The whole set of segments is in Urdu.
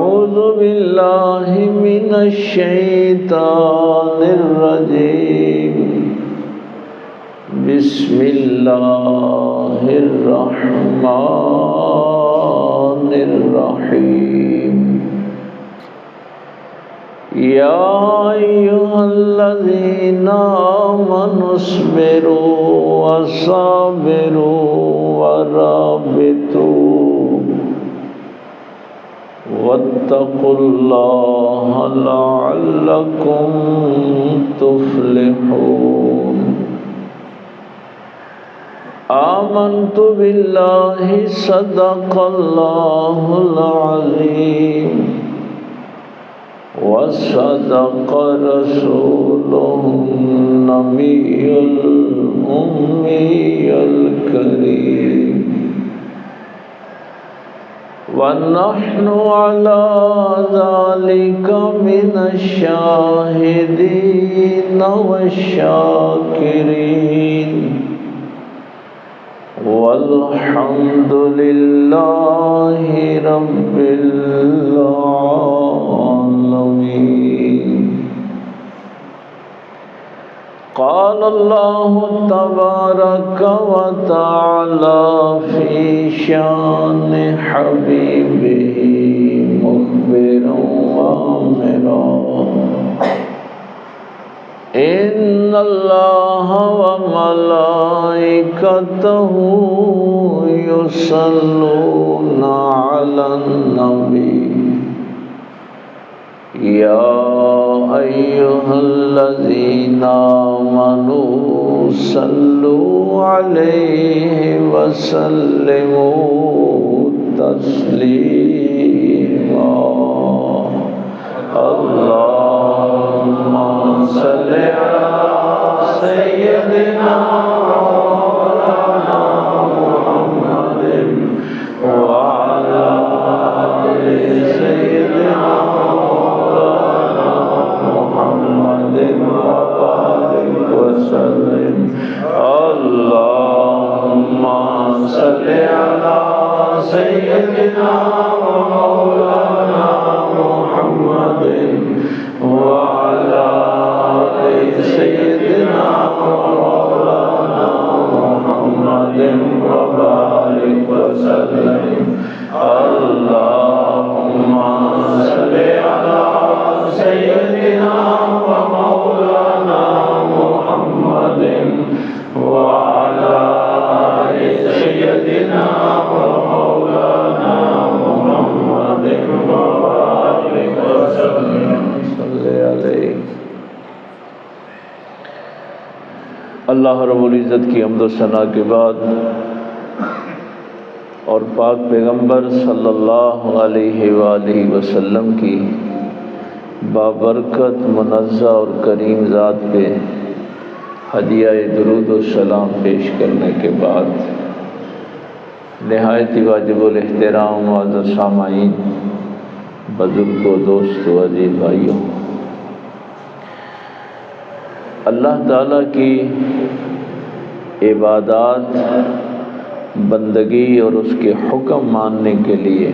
أعوذ بالله من الشيطان الرجيم بسم الله الرحمن الرحيم يا أيها الذين آمنوا اصبروا وصابروا ورابطوا واتقوا الله لعلكم تفلحون آمنت بالله صدق الله العظيم وصدق رسوله النبي الأمي الكريم ونحن على ذلك من الشاهدين والشاكرين والحمد لله رب العالمين قال الله تبارك وتعالى في شان حبيبه مخبرا وآمرا إن الله وملائكته يصلون على النبي يا أيها الذين آمنوا صلوا عليه وسلموا تسليما اللهم صل على سيدنا مولانا محمد وعلى آل سيدنا محمد وبارك وسلم اللهم صل على سيدنا ومولانا محمد وعلى آل سيدنا ومولانا محمد وبارك وسلم اللهم صل على سيدنا ومولانا محمد وعلى آل سيدنا ومولانا محمد وبارك وسلم صل علیہ۔ اللہ رب العزت کی حمد و ثنا کے بعد اور پاک پیغمبر صلی اللہ علیہ وآلہ وسلم کی بابرکت منزہ اور کریم ذات پہ ہدیہ درود و سلام پیش کرنے کے بعد نہایت ہی واجب الاحترام معزز سامعین، بزرگوں، دوستوں، عزیز بھائیوں، اللہ تعالیٰ کی عبادات، بندگی اور اس کے حکم ماننے کے لیے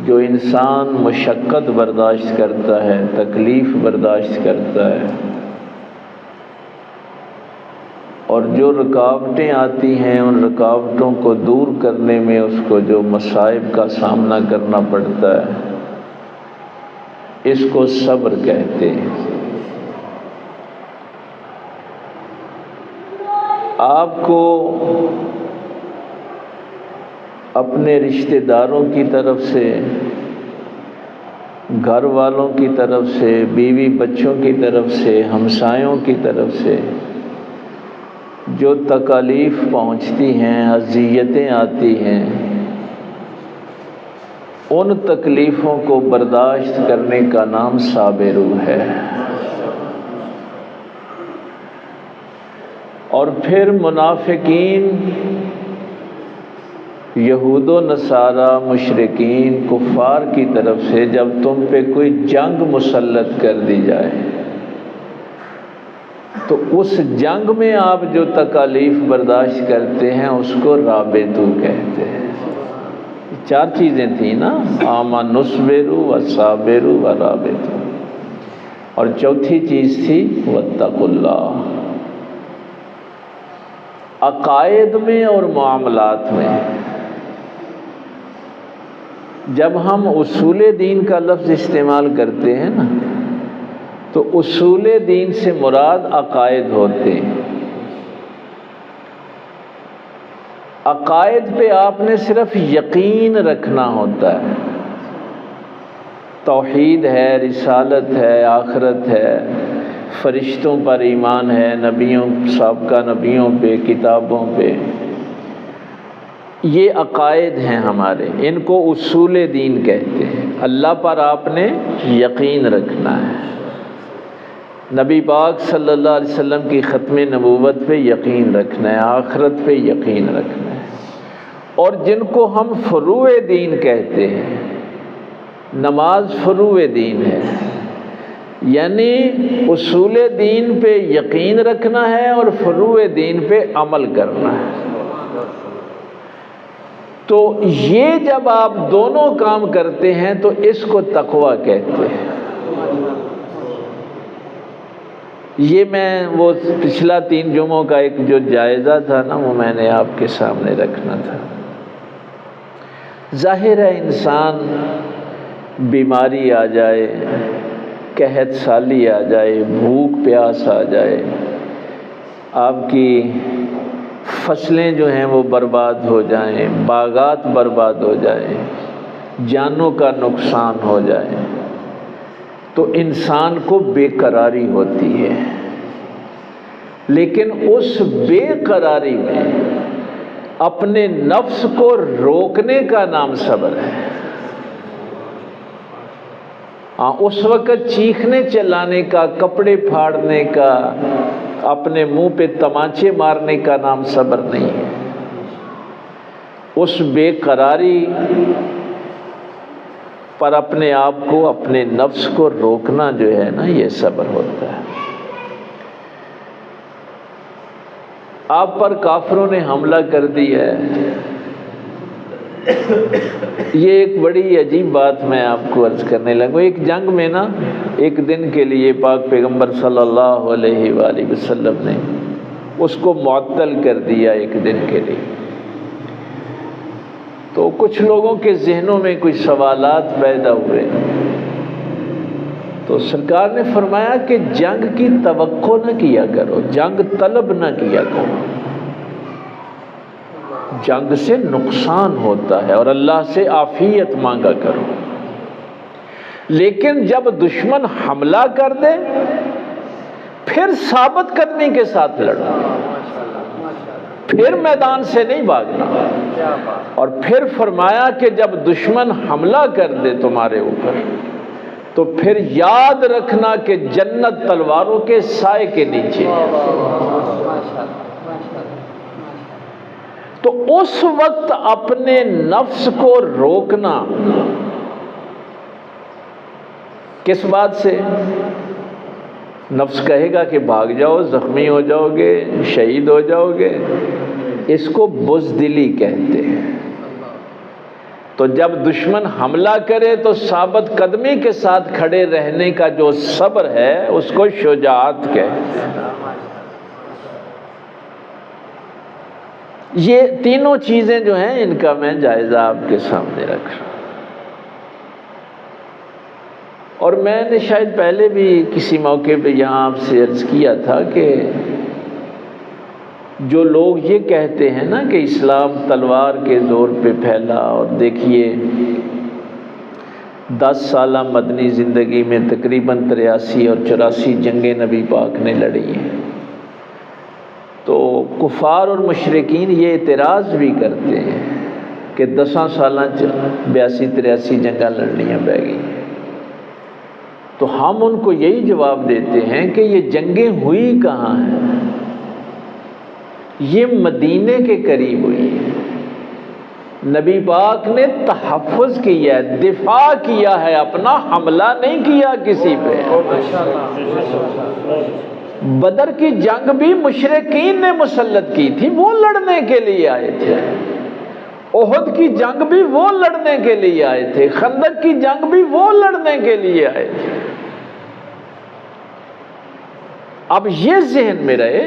جو انسان مشقت برداشت کرتا ہے، تکلیف برداشت کرتا ہے، اور جو رکاوٹیں آتی ہیں ان رکاوٹوں کو دور کرنے میں اس کو جو مصائب کا سامنا کرنا پڑتا ہے، اس کو صبر کہتے ہیں۔ آپ کو اپنے رشتہ داروں کی طرف سے، گھر والوں کی طرف سے، بیوی بچوں کی طرف سے، ہمسایوں کی طرف سے جو تکالیف پہنچتی ہیں، اذیتیں آتی ہیں، ان تکلیفوں کو برداشت کرنے کا نام صابرو ہے۔ اور پھر منافقین، یہود و نصارہ، مشرکین، کفار کی طرف سے جب تم پہ کوئی جنگ مسلط کر دی جائے تو اس جنگ میں آپ جو تکالیف برداشت کرتے ہیں اس کو رابطو کہتے ہیں۔ 4 چیزیں تھیں نا، آمن نصبروا وصابروا ورابطوا، اور چوتھی چیز تھی واتقوا اللہ۔ عقائد میں اور معاملات میں جب ہم اصول دین کا لفظ استعمال کرتے ہیں نا، تو اصول دین سے مراد عقائد ہوتے ہیں۔ عقائد پہ آپ نے صرف یقین رکھنا ہوتا ہے، توحید ہے، رسالت ہے، آخرت ہے، فرشتوں پر ایمان ہے، نبیوں، سابقہ نبیوں پہ، کتابوں پہ، یہ عقائد ہیں ہمارے، ان کو اصول دین کہتے ہیں۔ اللہ پر آپ نے یقین رکھنا ہے، نبی پاک صلی اللہ علیہ وسلم کی ختم نبوت پہ یقین رکھنا ہے، آخرت پہ یقین رکھنا ہے۔ اور جن کو ہم فروع دین کہتے ہیں، نماز فروع دین ہے، یعنی اصول دین پہ یقین رکھنا ہے اور فروع دین پہ عمل کرنا ہے۔ تو یہ جب آپ دونوں کام کرتے ہیں تو اس کو تقویٰ کہتے ہیں۔ یہ میں وہ پچھلا 3 جمعوں کا ایک جو جائزہ تھا نا، وہ میں نے آپ کے سامنے رکھنا تھا۔ ظاہر ہے انسان بیماری آ جائے، قحط سالی آ جائے، بھوک پیاس آ جائے، آپ کی فصلیں جو ہیں وہ برباد ہو جائیں، باغات برباد ہو جائیں، جانوں کا نقصان ہو جائے، تو انسان کو بے قراری ہوتی ہے۔ لیکن اس بے قراری میں اپنے نفس کو روکنے کا نام صبر ہے۔ ہاں، اس وقت چیخنے چلانے کا، کپڑے پھاڑنے کا، اپنے منہ پہ تمانچے مارنے کا نام صبر نہیں ہے۔ اس بے قراری پر اپنے آپ کو، اپنے نفس کو روکنا جو ہے نا، یہ صبر ہوتا ہے۔ آپ پر کافروں نے حملہ کر دیا ہے، یہ ایک بڑی عجیب بات میں آپ کو عرض کرنے لگا۔ ایک جنگ میں نا، ایک دن کے لیے پاک پیغمبر صلی اللہ علیہ وآلہ وسلم نے اس کو معطل کر دیا ایک دن کے لیے۔ تو کچھ لوگوں کے ذہنوں میں کچھ سوالات پیدا ہوئے، تو سرکار نے فرمایا کہ جنگ کی توقع نہ کیا کرو، جنگ طلب نہ کیا کرو، جنگ سے نقصان ہوتا ہے، اور اللہ سے عافیت مانگا کرو۔ لیکن جب دشمن حملہ کر دے پھر ثابت قدمی کے ساتھ لڑو، پھر میدان سے نہیں بھاگنا۔ اور پھر فرمایا کہ جب دشمن حملہ کر دے تمہارے اوپر تو پھر یاد رکھنا کہ جنت تلواروں کے سائے کے نیچے ہے۔ تو اس وقت اپنے نفس کو روکنا کس بات سے؟ نفس کہے گا کہ بھاگ جاؤ، زخمی ہو جاؤ گے، شہید ہو جاؤ گے، اس کو بزدلی کہتے ہیں۔ تو جب دشمن حملہ کرے تو ثابت قدمی کے ساتھ کھڑے رہنے کا جو صبر ہے اس کو شجاعت کہتے ہیں۔ یہ تینوں چیزیں جو ہیں ان کا میں جائزہ آپ کے سامنے رکھ رہا ہوں۔ اور میں نے شاید پہلے بھی کسی موقع پہ یہاں آپ سے عرض کیا تھا کہ جو لوگ یہ کہتے ہیں نا کہ اسلام تلوار کے زور پہ پھیلا، اور دیکھیے 10 سالہ مدنی زندگی میں تقریباً 83 اور 84 جنگیں نبی پاک نے لڑی ہیں، تو کفار اور مشرکین یہ اعتراض بھی کرتے ہیں کہ 10 سالہ 82-83 جنگیں لڑنیاں پہ گئی۔ تو ہم ان کو یہی جواب دیتے ہیں کہ یہ جنگیں ہوئی کہاں ہیں؟ یہ مدینے کے قریب ہوئی ہے۔ نبی پاک نے تحفظ کیا ہے، دفاع کیا ہے، اپنا حملہ نہیں کیا کسی پہ۔ بدر کی جنگ بھی مشرکین نے مسلط کی تھی، وہ لڑنے کے لیے آئے تھے، احد کی جنگ بھی وہ لڑنے کے لیے آئے تھے، خندق کی جنگ بھی وہ لڑنے کے لیے آئے تھے۔ اب یہ ذہن میں رہے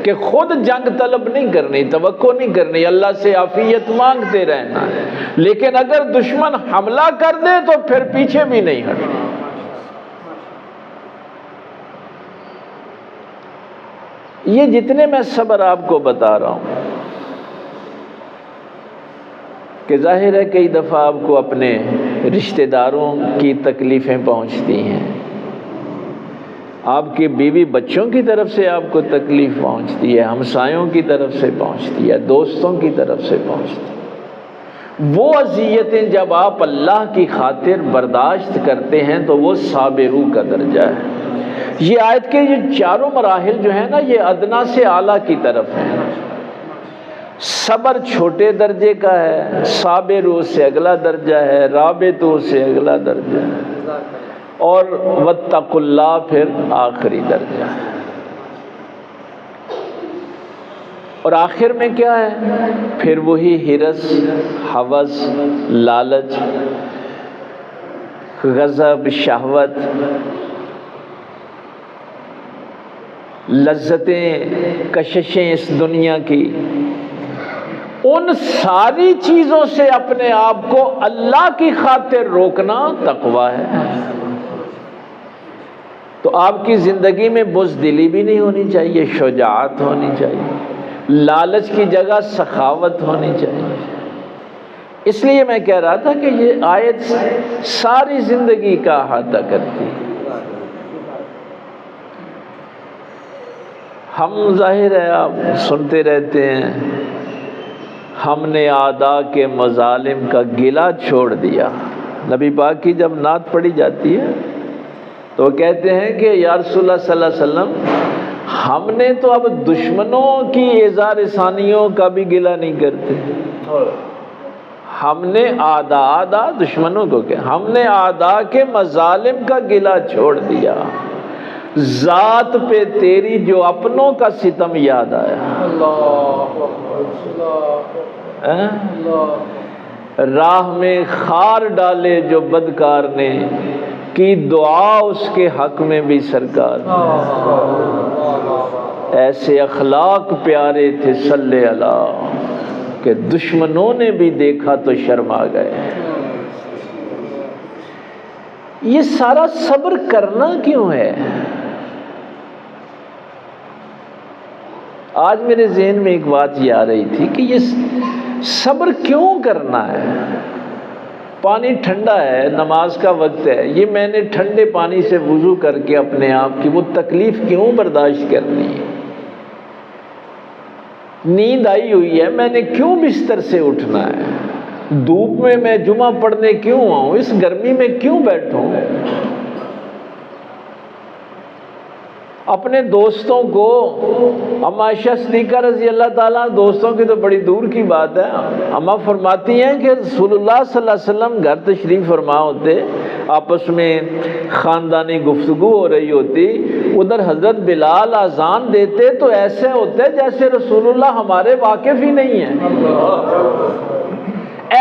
کہ خود جنگ طلب نہیں کرنی، توقع نہیں کرنی، اللہ سے عافیت مانگتے رہنا ہے، لیکن اگر دشمن حملہ کر دے تو پھر پیچھے بھی نہیں ہٹنا۔ یہ جتنے میں صبر آپ کو بتا رہا ہوں کہ ظاہر ہے کئی دفعہ آپ کو اپنے رشتہ داروں کی تکلیفیں پہنچتی ہیں، آپ کے بیوی بچوں کی طرف سے آپ کو تکلیف پہنچتی ہے، ہمسایوں کی طرف سے پہنچتی ہے، دوستوں کی طرف سے پہنچتی ہے۔ وہ اذیتیں جب آپ اللہ کی خاطر برداشت کرتے ہیں تو وہ صابرو کا درجہ ہے۔ یہ آیت کے یہ چاروں مراحل جو ہیں نا، یہ ادنا سے اعلیٰ کی طرف ہیں۔ صبر چھوٹے درجے کا ہے، صابرو سے اگلا درجہ ہے، رابطو سے اگلا درجہ ہے، اور واتقوا اللہ پھر آخری درجہ ہے۔ اور آخر میں کیا ہے؟ پھر وہی ہرس، ہوس، لالچ، غضب، شہوت، لذتیں، کششیں اس دنیا کی، ان ساری چیزوں سے اپنے آپ کو اللہ کی خاطر روکنا تقویٰ ہے۔ تو آپ کی زندگی میں بزدلی بھی نہیں ہونی چاہیے، شجاعت ہونی چاہیے، لالچ کی جگہ سخاوت ہونی چاہیے۔ اس لیے میں کہہ رہا تھا کہ یہ آیت ساری زندگی کا احاطہ کرتی ہے۔ ہم ظاہر ہے آپ سنتے رہتے ہیں، ہم نے اعداء کے مظالم کا گلہ چھوڑ دیا۔ نبی پاک کی جب نعت پڑھی جاتی ہے تو کہتے ہیں کہ یا رسول اللہ صلی اللہ علیہ وسلم، ہم نے تو اب دشمنوں کی اظہار ثانیوں کا بھی گلہ نہیں کرتے، ہم نے اعداء دشمنوں کو کیا، ہم نے اعداء کے مظالم کا گلہ چھوڑ دیا، ذات پہ تیری جو اپنوں کا ستم یاد آیا، راہ میں خار ڈالے جو بدکار نے، کی دعا اس کے حق میں بھی سرکار نے، ایسے اخلاق پیارے تھے صلی اللہ کہ دشمنوں نے بھی دیکھا تو شرما گئے۔ یہ سارا صبر کرنا کیوں ہے؟ آج میرے ذہن میں ایک بات یہ آ رہی تھی کہ یہ صبر کیوں کرنا ہے؟ پانی ٹھنڈا ہے، نماز کا وقت ہے، یہ میں نے ٹھنڈے پانی سے وضو کر کے اپنے آپ کی وہ تکلیف کیوں برداشت کرنی ہے؟ نیند آئی ہوئی ہے، میں نے کیوں بستر سے اٹھنا ہے؟ دھوپ میں جمعہ پڑھنے کیوں آؤں؟ اس گرمی میں کیوں بیٹھوں؟ اپنے دوستوں کو، اما عائشہ صدیقہ رضی اللہ تعالیٰ، دوستوں کی تو بڑی دور کی بات ہے، اما فرماتی ہیں کہ رسول اللہ صلی اللہ علیہ وسلم گھر تشریف فرما ہوتے، آپس میں خاندانی گفتگو ہو رہی ہوتی، ادھر حضرت بلال اذان دیتے تو ایسے ہوتے جیسے رسول اللہ ہمارے واقف ہی نہیں ہیں،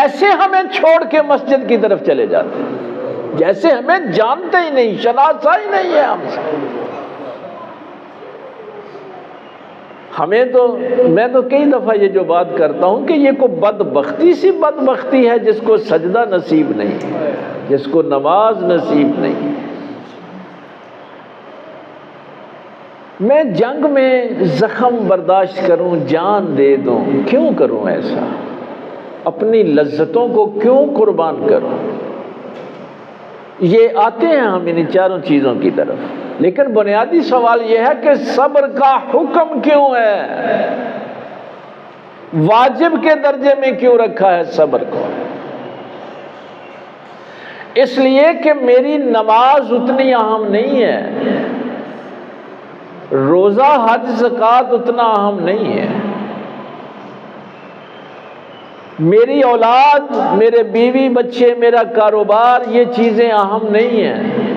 ایسے ہمیں چھوڑ کے مسجد کی طرف چلے جاتے جیسے ہمیں جانتے ہی نہیں، شناسا ہی نہیں ہے ہم سے۔ میں تو کئی دفعہ یہ جو بات کرتا ہوں کہ یہ کوئی بدبختی سی بدبختی ہے جس کو سجدہ نصیب نہیں، جس کو نماز نصیب نہیں۔ میں جنگ میں زخم برداشت کروں، جان دے دوں، کیوں کروں ایسا؟ اپنی لذتوں کو کیوں قربان کروں؟ یہ آتے ہیں ہم ان چاروں چیزوں کی طرف، لیکن بنیادی سوال یہ ہے کہ صبر کا حکم کیوں ہے؟ واجب کے درجے میں کیوں رکھا ہے صبر کو؟ اس لیے کہ میری نماز اتنی اہم نہیں ہے، روزہ حج زکوٰۃ اتنا اہم نہیں ہے، میری اولاد، میرے بیوی بچے، میرا کاروبار، یہ چیزیں اہم نہیں ہیں۔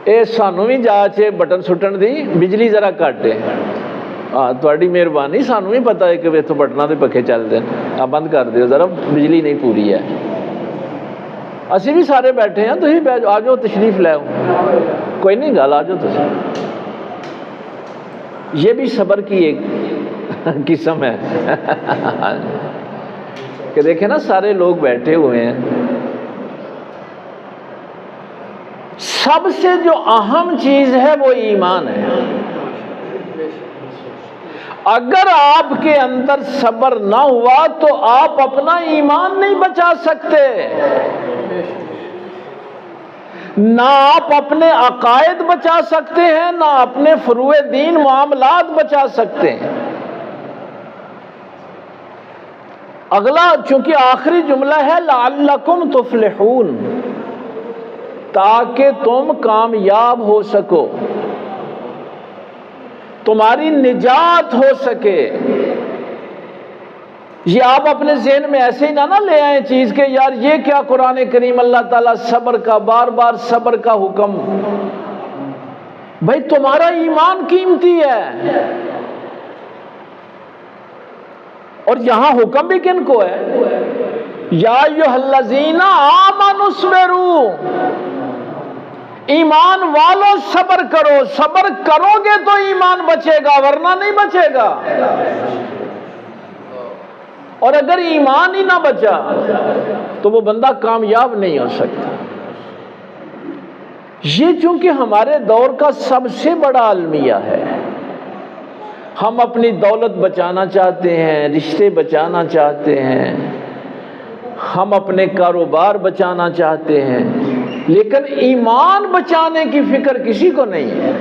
اے سانو بھی جا چے بٹن سٹن دی، بجلی ذرا کاٹے، ہاں تھوڑی مہربانی، سانوں بھی پتا ہے کہ اتوں بٹنا دے پکھے چلتے ہیں، آپ بند کر دیو ذرا، بجلی نہیں پوری ہے۔ اسی بھی سارے بیٹھے ہیں، تھی آ جاؤ تشریف لے آؤ، کوئی نہیں گل، آ جاؤ تسی۔ یہ بھی صبر کی ایک قسم ہے کہ دیکھیں نا سارے لوگ بیٹھے ہوئے ہیں، سب سے جو اہم چیز ہے وہ ایمان ہے۔ اگر آپ کے اندر صبر نہ ہوا تو آپ اپنا ایمان نہیں بچا سکتے، نہ آپ اپنے عقائد بچا سکتے ہیں، نہ اپنے فروع دین معاملات بچا سکتے ہیں۔ اگلا چونکہ آخری جملہ ہے لعلکم تفلحون، تاکہ تم کامیاب ہو سکو، تمہاری نجات ہو سکے۔ یہ آپ اپنے ذہن میں ایسے ہی نہ لے آئیں چیز کہ یار یہ کیا قرآن کریم اللہ تعالیٰ صبر کا بار بار صبر کا حکم، بھائی تمہارا ایمان قیمتی ہے، اور یہاں حکم بھی کن کو ہے؟ یا ایھا الذین آمنوا اصبروا، ایمان والو صبر کرو، صبر کرو گے تو ایمان بچے گا ورنہ نہیں بچے گا، اور اگر ایمان ہی نہ بچا تو وہ بندہ کامیاب نہیں ہو سکتا۔ یہ چونکہ ہمارے دور کا سب سے بڑا المیہ ہے، ہم اپنی دولت بچانا چاہتے ہیں، رشتے بچانا چاہتے ہیں، ہم اپنے کاروبار بچانا چاہتے ہیں، لیکن ایمان بچانے کی فکر کسی کو نہیں ہے۔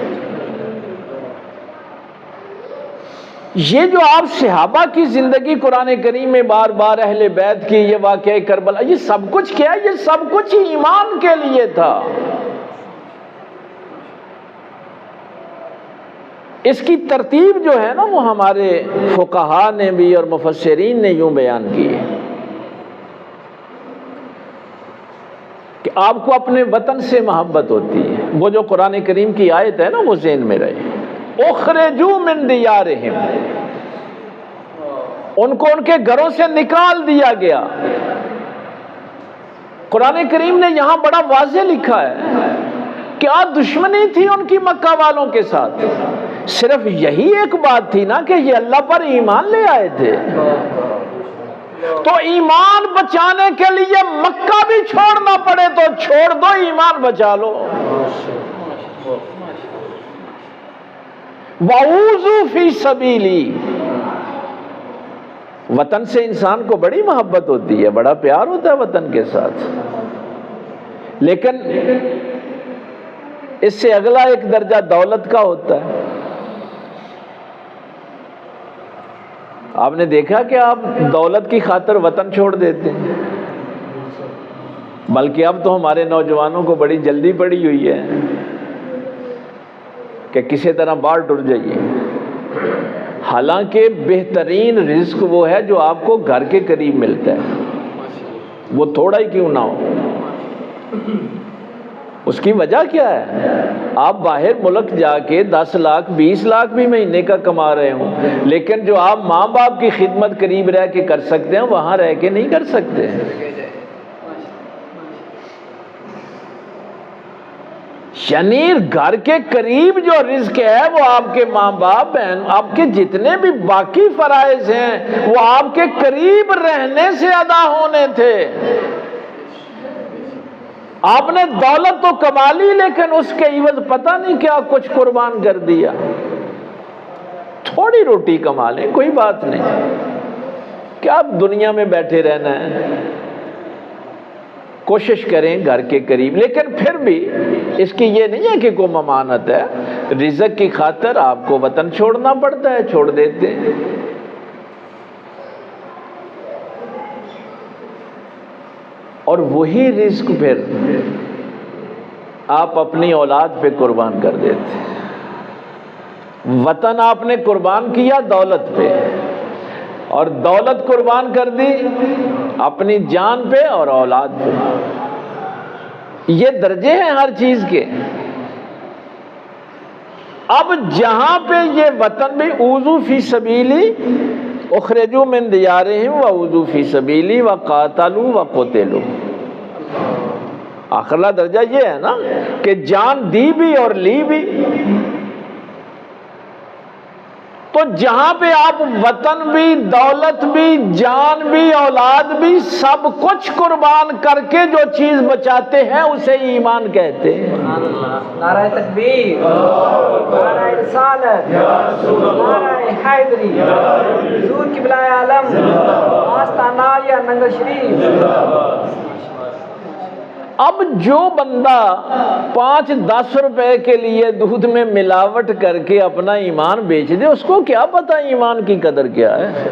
یہ جو آپ صحابہ کی زندگی قرآن کریم میں بار بار اہل بیت کی، یہ واقعہ کربلا، یہ سب کچھ کیا ہے؟ یہ سب کچھ ایمان کے لیے تھا۔ اس کی ترتیب جو ہے نا وہ ہمارے فقہاء نے بھی اور مفسرین نے یوں بیان کی ہے کہ آپ کو اپنے وطن سے محبت ہوتی ہے، وہ جو قرآن کریم کی آیت ہے نا وہ ذہن میں رہے، اخرجوا من دیارہم، ان کو ان کے گھروں سے نکال دیا گیا۔ قرآن کریم نے یہاں بڑا واضح لکھا ہے کیا دشمنی تھی ان کی مکہ والوں کے ساتھ، صرف یہی ایک بات تھی نا کہ یہ اللہ پر ایمان لے آئے تھے، تو ایمان بچانے کے لیے مکہ بھی چھوڑنا پڑے تو چھوڑ دو، ایمان بچا لو۔ وَأُوذُوا فِي سَبِيلِي، وطن سے انسان کو بڑی محبت ہوتی ہے، بڑا پیار ہوتا ہے وطن کے ساتھ، لیکن اس سے اگلا ایک درجہ دولت کا ہوتا ہے۔ آپ نے دیکھا کہ آپ دولت کی خاطر وطن چھوڑ دیتے ہیں، بلکہ اب تو ہمارے نوجوانوں کو بڑی جلدی پڑی ہوئی ہے کہ کسی طرح باہر ٹر جائیے، حالانکہ بہترین رزق وہ ہے جو آپ کو گھر کے قریب ملتا ہے، وہ تھوڑا ہی کیوں نہ ہو۔ اس کی وجہ کیا ہے؟ آپ باہر ملک جا کے 10 لاکھ 20 لاکھ بھی مہینے کا کما رہے ہوں، لیکن جو آپ ماں باپ کی خدمت قریب رہ کے کر سکتے ہیں وہاں رہ کے نہیں کر سکتے۔ یعنی گھر کے قریب جو رزق ہے وہ آپ کے ماں باپ، بہن، آپ کے جتنے بھی باقی فرائض ہیں وہ آپ کے قریب رہنے سے ادا ہونے تھے۔ آپ نے دولت تو کما لی لیکن اس کے عوض پتہ نہیں کیا کچھ قربان کر دیا۔ تھوڑی روٹی کما لیں کوئی بات نہیں، کیا آپ دنیا میں بیٹھے رہنا ہے، کوشش کریں گھر کے قریب، لیکن پھر بھی اس کی یہ نہیں ہے کہ کوئی ممانت ہے، رزق کی خاطر آپ کو وطن چھوڑنا پڑتا ہے، چھوڑ دیتے ہیں۔ اور وہی رزق پھر آپ اپنی اولاد پہ قربان کر دیتے ہیں۔ وطن آپ نے قربان کیا دولت پہ، اور دولت قربان کر دی اپنی جان پہ اور اولاد پہ۔ یہ درجے ہیں ہر چیز کے۔ اب جہاں پہ یہ وطن بھی اوذو فی سبیلی اخرجوا من دیارہم واوذوا فی سبیلی وقاتلوا وقتلوا، آخرلا درجہ یہ ہے نا کہ جان دی بھی اور لی بھی۔ تو جہاں پہ آپ وطن بھی، دولت بھی، جان بھی، اولاد بھی، سب کچھ قربان کر کے جو چیز بچاتے ہیں اسے ایمان کہتے ہیں۔ نعرہ تکبیر، نعرہ رسالت، نعرہ حیدری، حضور قبلہ عالم، آستانہ عالیہ ننگل شریف۔ اب جو بندہ 5-10 روپے کے لیے دودھ میں ملاوٹ کر کے اپنا ایمان بیچ دے، اس کو کیا پتا ایمان کی قدر کیا ہے؟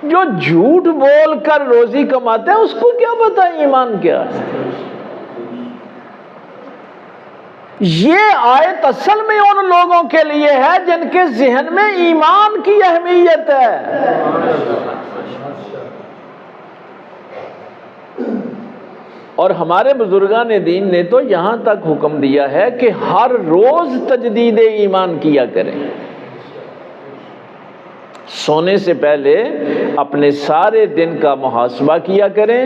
جو جھوٹ بول کر روزی کماتا ہے اس کو کیا پتا ایمان کیا ہے؟ یہ آیت اصل میں ان لوگوں کے لیے ہے جن کے ذہن میں ایمان کی اہمیت ہے۔ اور ہمارے بزرگان دین نے تو یہاں تک حکم دیا ہے کہ ہر روز تجدید ایمان کیا کریں۔ سونے سے پہلے اپنے سارے دن کا محاسبہ کیا کریں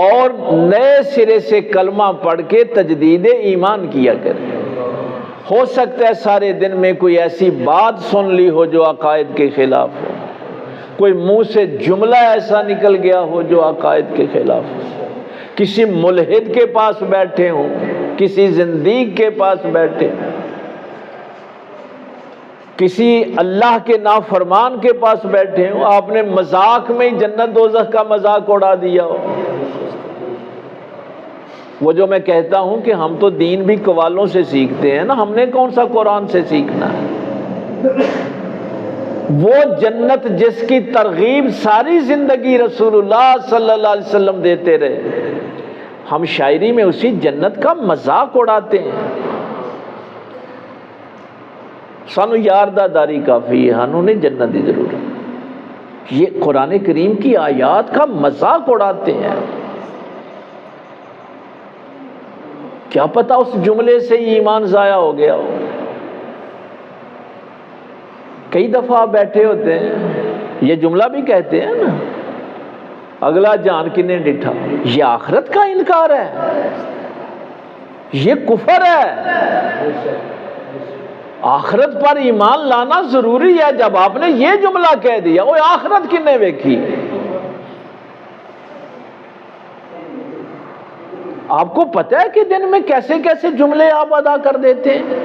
اور نئے سرے سے کلمہ پڑھ کے تجدید ایمان کیا کریں۔ ہو سکتا ہے سارے دن میں کوئی ایسی بات سن لی ہو جو عقائد کے خلاف ہو، کوئی منہ سے جملہ ایسا نکل گیا ہو جو عقائد کے خلاف ہو، کسی ملحد کے پاس بیٹھے ہوں، کسی زندیق کے پاس بیٹھے ہوں، کسی اللہ کے نافرمان کے پاس بیٹھے ہوں، آپ نے مذاق میں ہی جنت دوزخ کا مذاق اڑا دیا ہو۔ وہ جو میں کہتا ہوں کہ ہم تو دین بھی قوالوں سے سیکھتے ہیں نا، ہم نے کون سا قرآن سے سیکھنا ہے؟ وہ جنت جس کی ترغیب ساری زندگی رسول اللہ صلی اللہ علیہ وسلم دیتے رہے، ہم شاعری میں اسی جنت کا مذاق اڑاتے ہیں۔ سانو یاردہ داری کافی ہے، ہنوں نے جنت دی ضرورت۔ یہ قرآن کریم کی آیات کا مذاق اڑاتے ہیں۔ کیا پتا اس جملے سے ایمان ضائع ہو گیا ہو۔ کئی دفعہ بیٹھے ہوتے ہیں، یہ جملہ بھی کہتے ہیں نا، اگلا جان کنے ڈٹھا، یہ آخرت کا انکار ہے، یہ کفر ہے۔ آخرت پر ایمان لانا ضروری ہے۔ جب آپ نے یہ جملہ کہہ دیا، وہ آخرت کنے ویکھی؟ آپ کو پتہ ہے کہ دن میں کیسے کیسے جملے آپ ادا کر دیتے ہیں؟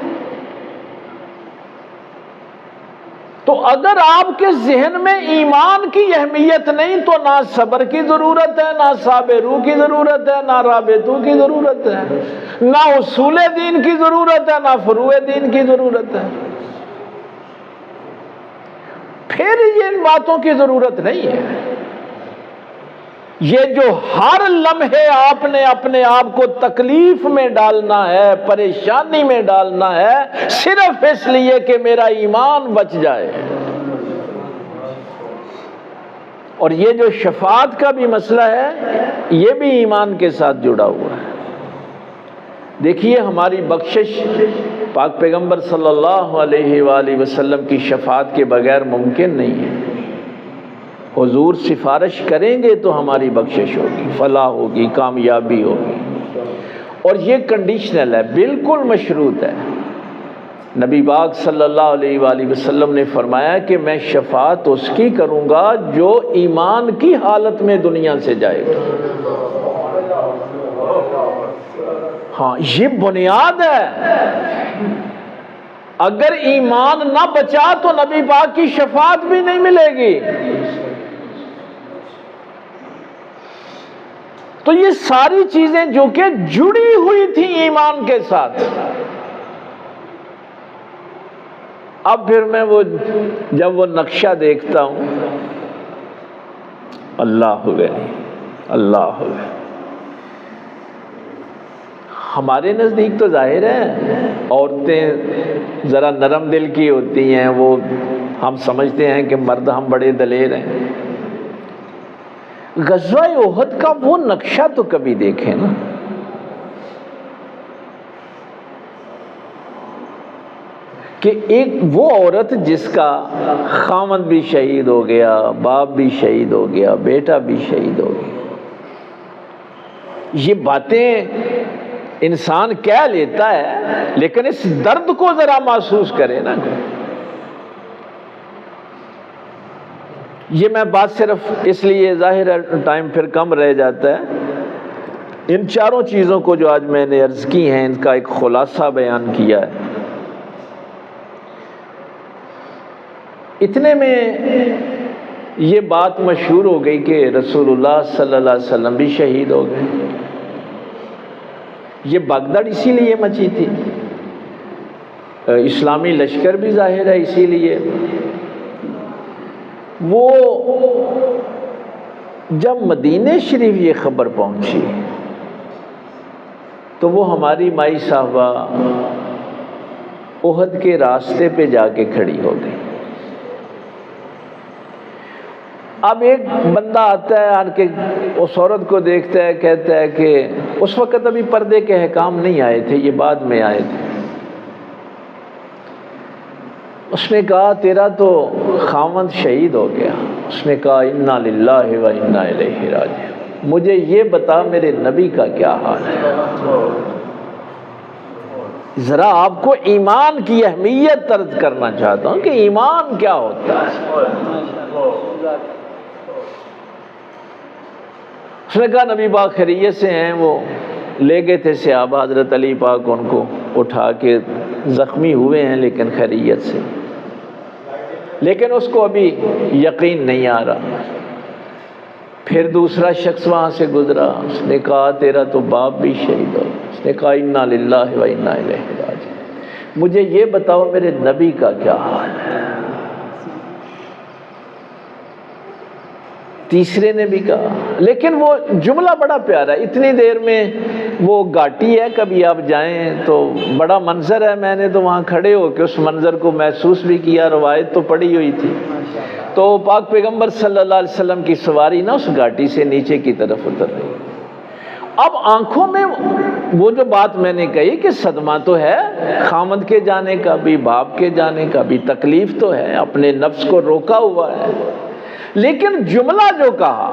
تو اگر آپ کے ذہن میں ایمان کی اہمیت نہیں تو نہ صبر کی ضرورت ہے، نہ صابرو کی ضرورت ہے، نہ رابطو کی ضرورت ہے، نہ اصول دین کی ضرورت ہے، نہ فروع دین کی ضرورت ہے۔ پھر یہ ان باتوں کی ضرورت نہیں ہے۔ یہ جو ہر لمحے آپ نے اپنے آپ کو تکلیف میں ڈالنا ہے، پریشانی میں ڈالنا ہے، صرف اس لیے کہ میرا ایمان بچ جائے۔ اور یہ جو شفاعت کا بھی مسئلہ ہے، یہ بھی ایمان کے ساتھ جڑا ہوا ہے۔ دیکھیے ہماری بخشش پاک پیغمبر صلی اللہ علیہ وآلہ وسلم کی شفاعت کے بغیر ممکن نہیں ہے۔ حضور سفارش کریں گے تو ہماری بخشش ہوگی، فلاح ہوگی، کامیابی ہوگی۔ اور یہ کنڈیشنل ہے، بالکل مشروط ہے۔ نبی پاک صلی اللہ علیہ وآلہ وسلم نے فرمایا کہ میں شفاعت اس کی کروں گا جو ایمان کی حالت میں دنیا سے جائے گا۔ ہاں، یہ بنیاد ہے۔ اگر ایمان نہ بچا تو نبی پاک کی شفاعت بھی نہیں ملے گی۔ تو یہ ساری چیزیں جو کہ جڑی ہوئی تھی ایمان کے ساتھ، اب پھر میں جب وہ نقشہ دیکھتا ہوں، اللہ ہو گئے، اللہ ہو گئے۔ ہمارے نزدیک تو ظاہر ہے عورتیں ذرا نرم دل کی ہوتی ہیں، وہ ہم سمجھتے ہیں کہ مرد ہم بڑے دلیر ہیں۔ غزوہ احد کا وہ نقشہ تو کبھی دیکھیں نا۔ کہ ایک وہ عورت جس کا خامند بھی شہید ہو گیا، باپ بھی شہید ہو گیا، بیٹا بھی شہید ہو گیا، یہ باتیں انسان کہہ لیتا ہے، لیکن اس درد کو ذرا محسوس کرے نا۔ یہ میں بات صرف اس لیے، ظاہر ہے ٹائم پھر کم رہ جاتا ہے، ان چاروں چیزوں کو جو آج میں نے عرض کی ہیں ان کا ایک خلاصہ بیان کیا ہے۔ اتنے میں یہ بات مشہور ہو گئی کہ رسول اللہ صلی اللہ علیہ وسلم بھی شہید ہو گئے۔ یہ بھگدڑ اسی لیے مچی تھی، اسلامی لشکر بھی ظاہر ہے اسی لیے۔ وہ جب مدینہ شریف یہ خبر پہنچی تو وہ ہماری مائی صاحبہ احد کے راستے پہ جا کے کھڑی ہو گئی۔ اب ایک بندہ آتا ہے، آن کے اس عورت کو دیکھتا ہے، کہتا ہے کہ اس وقت ابھی پردے کے احکام نہیں آئے تھے، یہ بعد میں آئے تھے۔ اس نے کہا تیرا تو خاوند شہید ہو گیا۔ اس نے کہا انا للہ و انا الیہ راجعون، مجھے یہ بتا میرے نبی کا کیا حال ہے۔ ذرا آپ کو ایمان کی اہمیت طرز کرنا چاہتا ہوں کہ ایمان کیا ہوتا ہے۔ اس نے کہا نبی پاک خیریت سے ہیں، وہ لے گئے تھے صحابہ، حضرت علی پاک ان کو اٹھا کے، زخمی ہوئے ہیں لیکن خیریت سے، لیکن اس کو ابھی یقین نہیں آ رہا۔ پھر دوسرا شخص وہاں سے گزرا، اس نے کہا تیرا تو باپ بھی شہید ہو۔ اس نے کہا انا للہ و انا الیہ راجعون، مجھے یہ بتاؤ میرے نبی کا کیا حال ہے۔ تیسرے نے بھی کہا، لیکن وہ جملہ بڑا پیارا ہے۔ اتنی دیر میں وہ گھاٹی ہے، کبھی آپ جائیں تو بڑا منظر ہے، میں نے تو وہاں کھڑے ہو کے اس منظر کو محسوس بھی کیا، روایت تو پڑھی ہوئی تھی۔ تو پاک پیغمبر صلی اللہ علیہ وسلم کی سواری نا اس گھاٹی سے نیچے کی طرف اتر رہی۔ اب آنکھوں میں وہ جو بات میں نے کہی کہ صدمہ تو ہے، خامد کے جانے کا بھی، باپ کے جانے کا بھی، تکلیف تو ہے، اپنے نفس کو روکا ہوا ہے، لیکن جملہ جو کہا،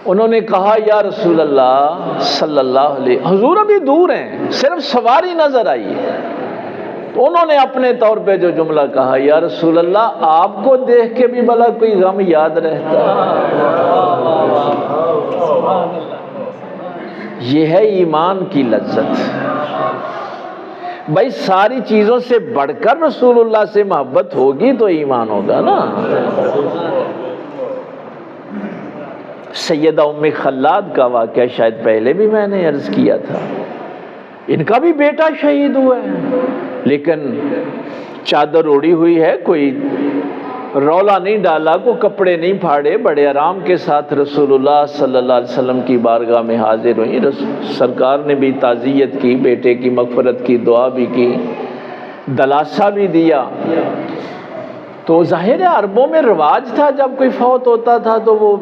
انہوں نے کہا یا رسول اللہ صلی اللہ علیہ، حضور ابھی دور ہیں، صرف سواری نظر آئی ہے۔ تو انہوں نے اپنے طور پہ جو جملہ کہا، یا رسول اللہ آپ کو دیکھ کے بھی بھلا کوئی غم یاد رہتا ہے۔ یہ ہے ایمان کی لذت۔ بھائی ساری چیزوں سے بڑھ کر رسول اللہ سے محبت ہوگی تو ایمان ہوگا نا۔ سیدہ ام خلاد کا واقعہ شاید پہلے بھی میں نے عرض کیا تھا، ان کا بھی بیٹا شہید ہوا ہے، لیکن چادر اوڑی ہوئی ہے، کوئی رولا نہیں ڈالا، کوئی کپڑے نہیں پھاڑے، بڑے آرام کے ساتھ رسول اللہ صلی اللہ علیہ وسلم کی بارگاہ میں حاضر ہوئی۔ سرکار نے بھی تعزیت کی، بیٹے کی مغفرت کی دعا بھی کی، دلاسا بھی دیا۔ تو ظاہر ہے عربوں میں رواج تھا، جب کوئی فوت ہوتا تھا تو وہ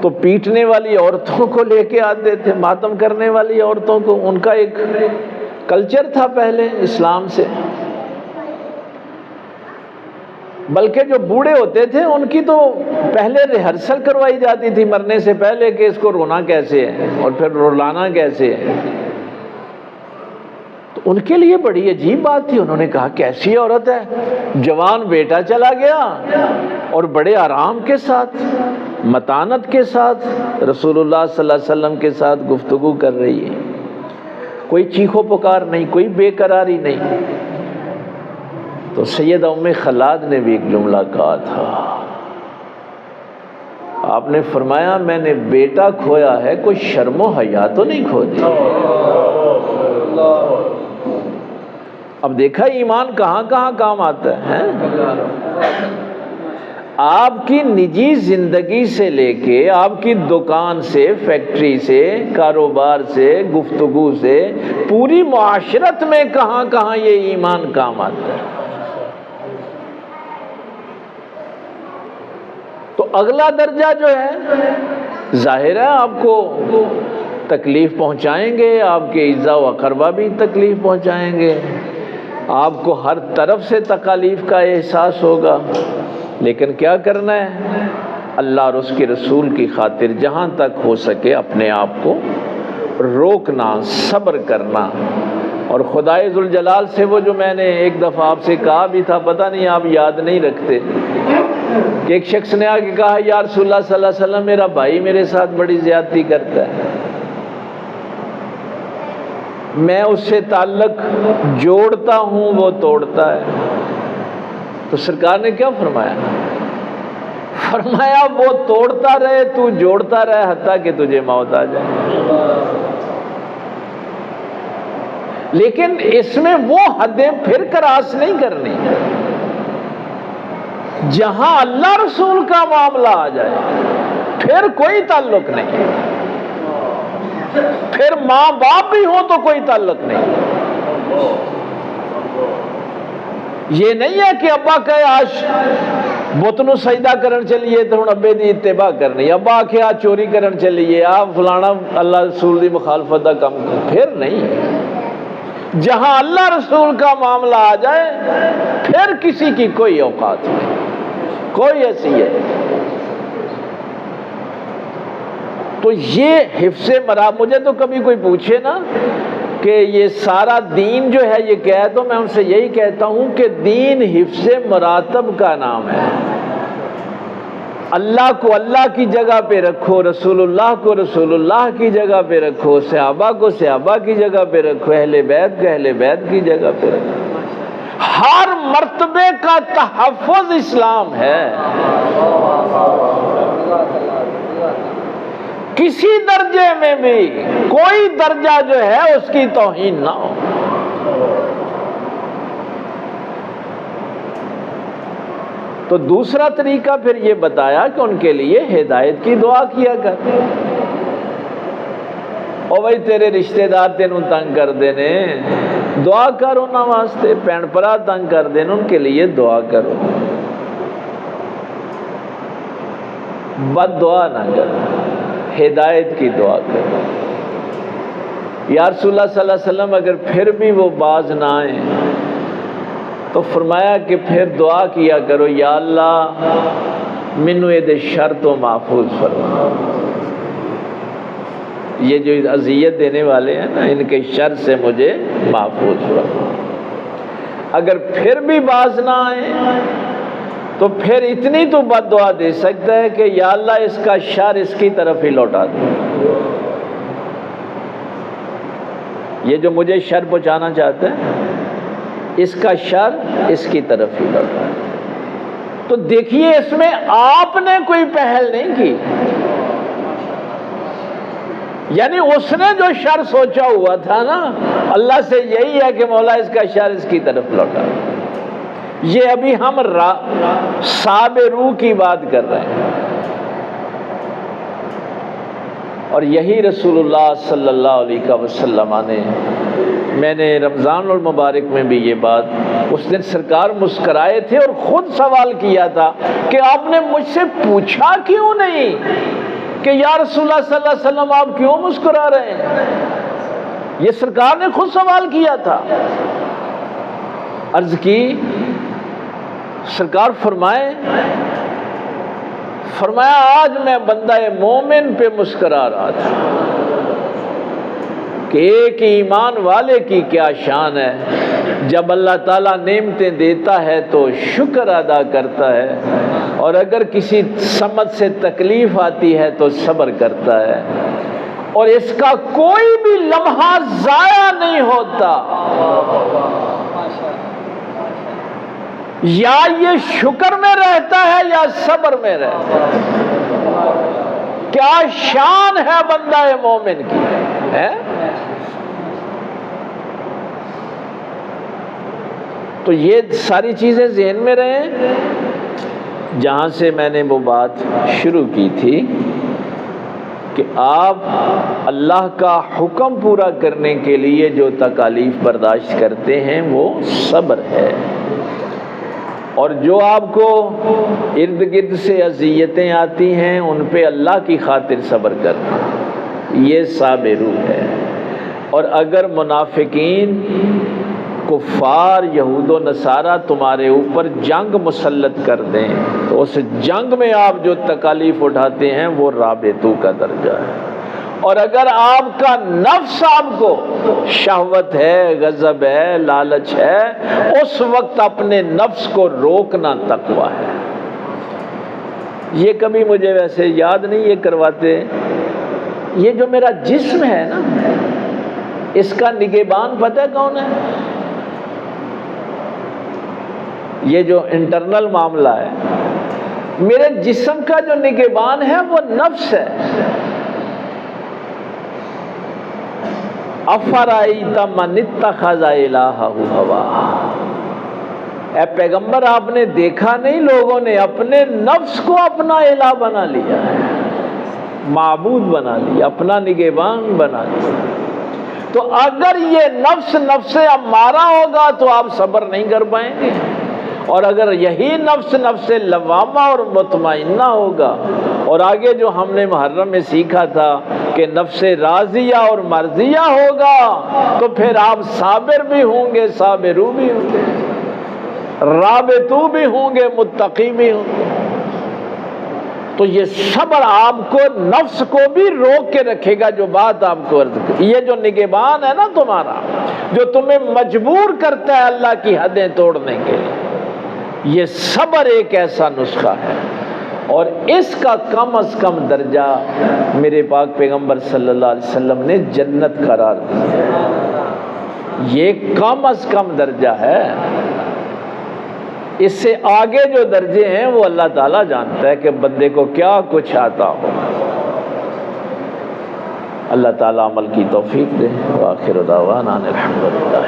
تو پیٹنے والی عورتوں کو لے کے آتے تھے، ماتم کرنے والی عورتوں کو، ان کا ایک کلچر تھا پہلے اسلام سے۔ بلکہ جو بوڑھے ہوتے تھے ان کی تو پہلے ریہرسل کروائی جاتی تھی مرنے سے پہلے کہ اس کو رونا کیسے ہے اور پھر رلانا کیسے ہے۔ تو ان کے لیے بڑی عجیب بات تھی۔ انہوں نے کہا کیسی عورت ہے، جوان بیٹا چلا گیا اور بڑے آرام کے ساتھ، متانت کے ساتھ رسول اللہ صلی اللہ علیہ وسلم کے ساتھ گفتگو کر رہی ہے، کوئی چیخو پکار نہیں، کوئی بے قراری نہیں۔ تو سیدہ ام خلاد نے بھی ایک جملہ کہا تھا، آپ نے فرمایا میں نے بیٹا کھویا ہے، کوئی شرم و حیا تو نہیں کھو دی۔ اب دیکھا ایمان کہاں کہاں کام آتا ہے۔ آپ کی نجی زندگی سے لے کے، آپ کی دکان سے، فیکٹری سے، کاروبار سے، گفتگو سے، پوری معاشرت میں کہاں کہاں یہ ایمان کام آتا ہے۔ تو اگلا درجہ جو ہے، ظاہر ہے آپ کو تکلیف پہنچائیں گے، آپ کے اعزا و اقربا بھی تکلیف پہنچائیں گے، آپ کو ہر طرف سے تکالیف کا احساس ہوگا، لیکن کیا کرنا ہے؟ اللہ اور اس کے رسول کی خاطر جہاں تک ہو سکے اپنے آپ کو روکنا، صبر کرنا۔ اور خدائے ذوالجلال سے وہ جو میں نے ایک دفعہ آپ سے کہا بھی تھا، پتہ نہیں آپ یاد نہیں رکھتے، کہ ایک شخص نے آ کے کہا یا رسول اللہ صلی اللہ علیہ وسلم میرا بھائی میرے ساتھ بڑی زیادتی کرتا ہے، میں اس سے تعلق جوڑتا ہوں وہ توڑتا ہے۔ تو سرکار نے کیا فرمایا؟ فرمایا وہ توڑتا رہے تو جوڑتا رہے حتیٰ کہ تجھے موت آ جائے۔ لیکن اس میں وہ حدیں پھر کراس نہیں کرنی، جہاں اللہ رسول کا معاملہ آ جائے پھر کوئی تعلق نہیں، پھر ماں باپ بھی ہوں تو کوئی تعلق نہیں۔ یہ نہیں ہے کہ ابا کہے آج بت نو سجدہ کرن چلیے تو ہن ابے دی اتباع کرنی، ابا کہ آج چوری کرن چلیے، آپ فلانا اللہ رسول دی مخالفت دا کم کر، پھر نہیں۔ جہاں اللہ رسول کا معاملہ آ جائے پھر کسی کی کوئی اوقات نہیں، کوئی حیثیت۔ تو یہ حفظ مراتب، مجھے تو کبھی کوئی پوچھے نا کہ یہ سارا دین جو ہے یہ کیا ہے، تو میں ان سے یہی کہتا ہوں کہ دین حفظ مراتب کا نام ہے۔ اللہ کو اللہ کی جگہ پہ رکھو، رسول اللہ کو رسول اللہ کی جگہ پہ رکھو، صحابہ کو صحابہ کی جگہ پہ رکھو، اہل بیت کو اہل بیت کی جگہ پہ رکھو۔ ہر مرتبے کا تحفظ اسلام ہے، کسی درجے میں بھی کوئی درجہ جو ہے اس کی توہین نہ ہو۔ تو دوسرا طریقہ پھر یہ بتایا کہ ان کے لیے ہدایت کی دعا کیا کر۔ او بھائی تیرے رشتہ دار تینوں تنگ کر دینے، دعا کرو نا واسطے، بہن بھرا تنگ کر دینے ان کے لیے دعا کرو، بد دعا نہ کرو، ہدایت کی دعا کرو۔ یا رسول اللہ صلی اللہ علیہ وسلم اگر پھر بھی وہ باز نہ آئیں تو فرمایا کہ پھر دعا کیا کرو، یا اللہ مینوں یہ شر تو محفوظ فرما، یہ جو اذیت دینے والے ہیں نا ان کے شر سے مجھے محفوظ فرما۔ اگر پھر بھی باز نہ آئیں تو پھر اتنی تو بد دعا دے سکتا ہے کہ یا اللہ اس کا شر اس کی طرف ہی لوٹا دے، یہ جو مجھے شر پہنچانا چاہتا ہے اس کا شر اس کی طرف ہی لوٹا دے۔ تو دیکھیے اس میں آپ نے کوئی پہل نہیں کی، یعنی اس نے جو شر سوچا ہوا تھا نا اللہ سے یہی ہے کہ مولا اس کا شر اس کی طرف لوٹا دے۔ یہ ابھی ہم صاب روح کی بات کر رہے ہیں، اور یہی رسول اللہ صلی اللہ علیہ وسلم نے، میں نے رمضان المبارک میں بھی یہ بات، اس دن سرکار مسکرائے تھے اور خود سوال کیا تھا کہ آپ نے مجھ سے پوچھا کیوں نہیں کہ یا رسول اللہ صلی اللہ علیہ وسلم آپ کیوں مسکرا رہے ہیں؟ یہ سرکار نے خود سوال کیا تھا۔ عرض کی، سرکار فرمایا آج میں بندہ مومن پہ مسکرا رہا تھا کہ ایک ایمان والے کی کیا شان ہے، جب اللہ تعالیٰ نعمتیں دیتا ہے تو شکر ادا کرتا ہے، اور اگر کسی سمت سے تکلیف آتی ہے تو صبر کرتا ہے، اور اس کا کوئی بھی لمحہ ضائع نہیں ہوتا۔ یا یہ شکر میں رہتا ہے یا صبر میں رہتا ہے۔ کیا شان ہے بندہ مومن کی ہے؟ تو یہ ساری چیزیں ذہن میں رہیں۔ جہاں سے میں نے وہ بات شروع کی تھی کہ آپ اللہ کا حکم پورا کرنے کے لیے جو تکالیف برداشت کرتے ہیں وہ صبر ہے، اور جو آپ کو ارد گرد سے اذیتیں آتی ہیں ان پہ اللہ کی خاطر صبر کرنا۔ یہ صابرو ہے۔ اور اگر منافقین کفار یہود و نصارہ تمہارے اوپر جنگ مسلط کر دیں تو اس جنگ میں آپ جو تکالیف اٹھاتے ہیں وہ رابطوں کا درجہ ہے۔ اور اگر آپ کا نفس آپ کو شہوت ہے، غضب ہے، لالچ ہے، اس وقت اپنے نفس کو روکنا تقویٰ ہے۔ یہ کبھی مجھے ویسے یاد نہیں یہ کرواتے، یہ جو میرا جسم ہے نا، اس کا نگہبان پتہ ہے کون ہے؟ یہ جو انٹرنل معاملہ ہے، میرے جسم کا جو نگہبان ہے وہ نفس ہے۔ افرائیت من اتخذ الہہ ہواہ، اے پیغمبر آپ نے دیکھا نہیں لوگوں نے اپنے نفس کو اپنا الہ بنا لیا ہے، معبود بنا لیا، اپنا نگہبان بنا لیا۔ تو اگر یہ نفس امارہ ہوگا تو آپ صبر نہیں کر پائیں گے، اور اگر یہی نفس لوامہ اور مطمئنہ ہوگا، اور آگے جو ہم نے محرم میں سیکھا تھا کہ نفس راضیہ اور مرضیہ ہوگا تو پھر آپ صابر بھی ہوں گے، صابرو بھی ہوں گے، رابطو بھی ہوں گے، متقی بھی ہوں گے۔ تو یہ صبر آپ کو نفس کو بھی روک کے رکھے گا، جو بات آپ کو عرض کی، یہ جو نگہبان ہے نا تمہارا، جو تمہیں مجبور کرتا ہے اللہ کی حدیں توڑنے کے لیے، یہ صبر ایک ایسا نسخہ ہے، اور اس کا کم از کم درجہ میرے پاک پیغمبر صلی اللہ علیہ وسلم نے جنت قرار دیا ہے۔ یہ کم از کم درجہ ہے، اس سے آگے جو درجے ہیں وہ اللہ تعالیٰ جانتا ہے کہ بندے کو کیا کچھ آتا ہو۔ اللہ تعالیٰ عمل کی توفیق دے۔ وآخر دعوانا الحمدللہ۔